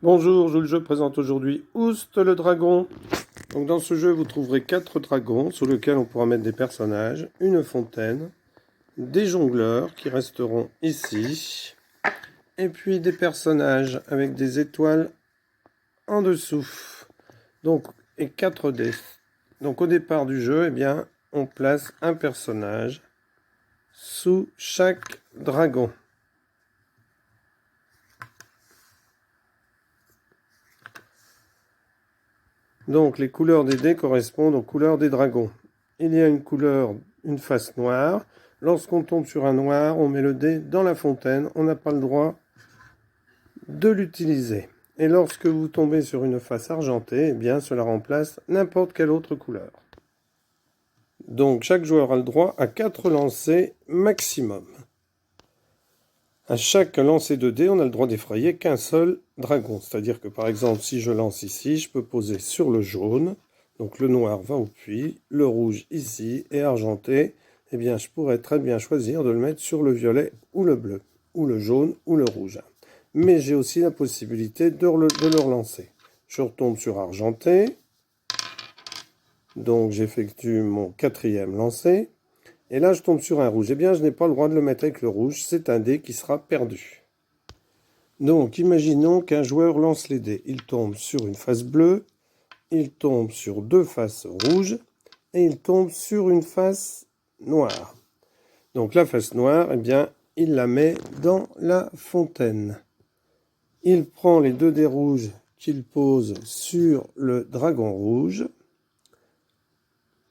Bonjour, Jules, je présente aujourd'hui Oust le dragon. Donc dans ce jeu, vous trouverez 4 dragons sur lesquels on pourra mettre des personnages, une fontaine, des jongleurs qui resteront ici, et puis des personnages avec des étoiles en dessous. Donc, et 4 dés. Donc au départ du jeu, eh bien, on place un personnage sous chaque dragon. Donc les couleurs des dés correspondent aux couleurs des dragons. Il y a une couleur, une face noire. Lorsqu'on tombe sur un noir, on met le dé dans la fontaine. On n'a pas le droit de l'utiliser. Et lorsque vous tombez sur une face argentée, eh bien cela remplace n'importe quelle autre couleur. Donc chaque joueur a le droit à 4 lancers maximum. À chaque lancer de dés, on a le droit d'effrayer qu'un seul dragon. C'est-à-dire que par exemple, si je lance ici, je peux poser sur le jaune. Donc le noir va au puits, le rouge ici et argenté. Eh bien, je pourrais très bien choisir de le mettre sur le violet ou le bleu, ou le jaune ou le rouge. Mais j'ai aussi la possibilité de le relancer. Je retombe sur argenté. Donc j'effectue mon 4e lancer. Et là, je tombe sur un rouge. Eh bien, je n'ai pas le droit de le mettre avec le rouge. C'est un dé qui sera perdu. Donc, imaginons qu'un joueur lance les dés. Il tombe sur une face bleue, il tombe sur 2 faces rouges, et il tombe sur une face noire. Donc, la face noire, eh bien, il la met dans la fontaine. Il prend les 2 dés rouges qu'il pose sur le dragon rouge,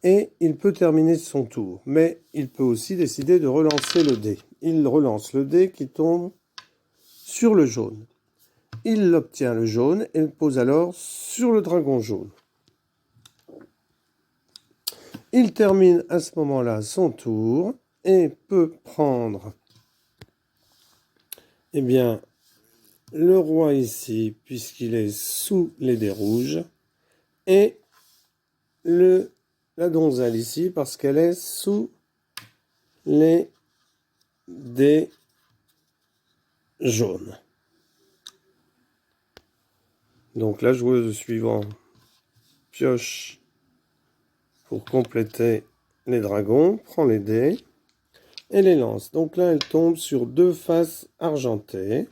et il peut terminer son tour. Mais il peut aussi décider de relancer le dé. Il relance le dé qui tombe sur le jaune. Il obtient le jaune et le pose alors sur le dragon jaune. Il termine à ce moment-là son tour et peut prendre le roi ici, puisqu'il est sous les dés rouges, et la donzelle ici, parce qu'elle est sous les dés jaunes. Donc la joueuse suivante pioche pour compléter les dragons, prend les dés et les lance. Donc là, elle tombe sur 2 faces argentées.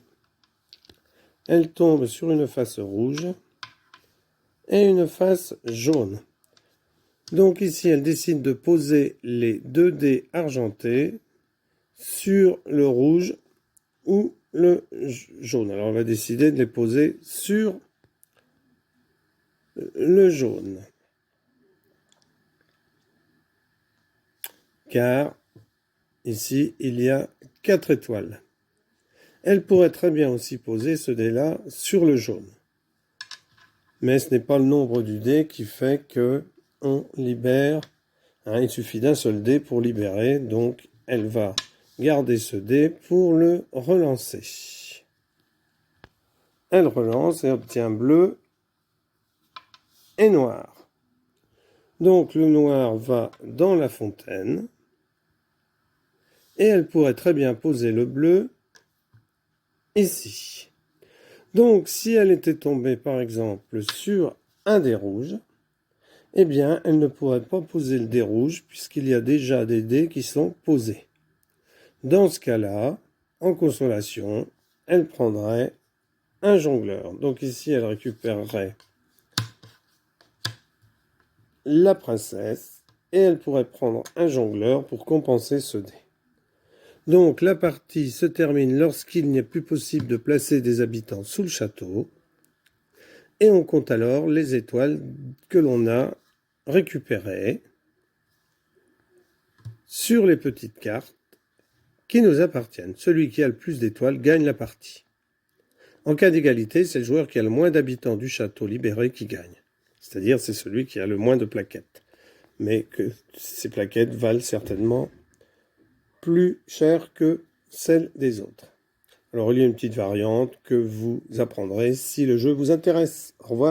Elle tombe sur une face rouge et une face jaune. Donc ici, elle décide de poser les 2 dés argentés sur le rouge ou le jaune. Alors, elle va décider de les poser sur le jaune. Car ici, il y a 4 étoiles. Elle pourrait très bien aussi poser ce dé-là sur le jaune. Mais ce n'est pas le nombre du dé qui fait que on libère. Il suffit d'un seul dé pour libérer. Donc, elle va garder ce dé pour le relancer. Elle relance et obtient bleu et noir. Donc, le noir va dans la fontaine. Et elle pourrait très bien poser le bleu ici. Donc, si elle était tombée, par exemple, sur un dé rouge, eh bien, elle ne pourrait pas poser le dé rouge, puisqu'il y a déjà des dés qui sont posés. Dans ce cas-là, en consolation, elle prendrait un jongleur. Donc ici, elle récupérerait la princesse, et elle pourrait prendre un jongleur pour compenser ce dé. Donc la partie se termine lorsqu'il n'est plus possible de placer des habitants sous le château. Et on compte alors les étoiles que l'on a récupérées sur les petites cartes qui nous appartiennent. Celui qui a le plus d'étoiles gagne la partie. En cas d'égalité, c'est le joueur qui a le moins d'habitants du château libéré qui gagne. C'est-à-dire c'est celui qui a le moins de plaquettes. Mais que ces plaquettes valent certainement plus cher que celles des autres. Alors il y a une petite variante que vous apprendrez si le jeu vous intéresse. Au revoir.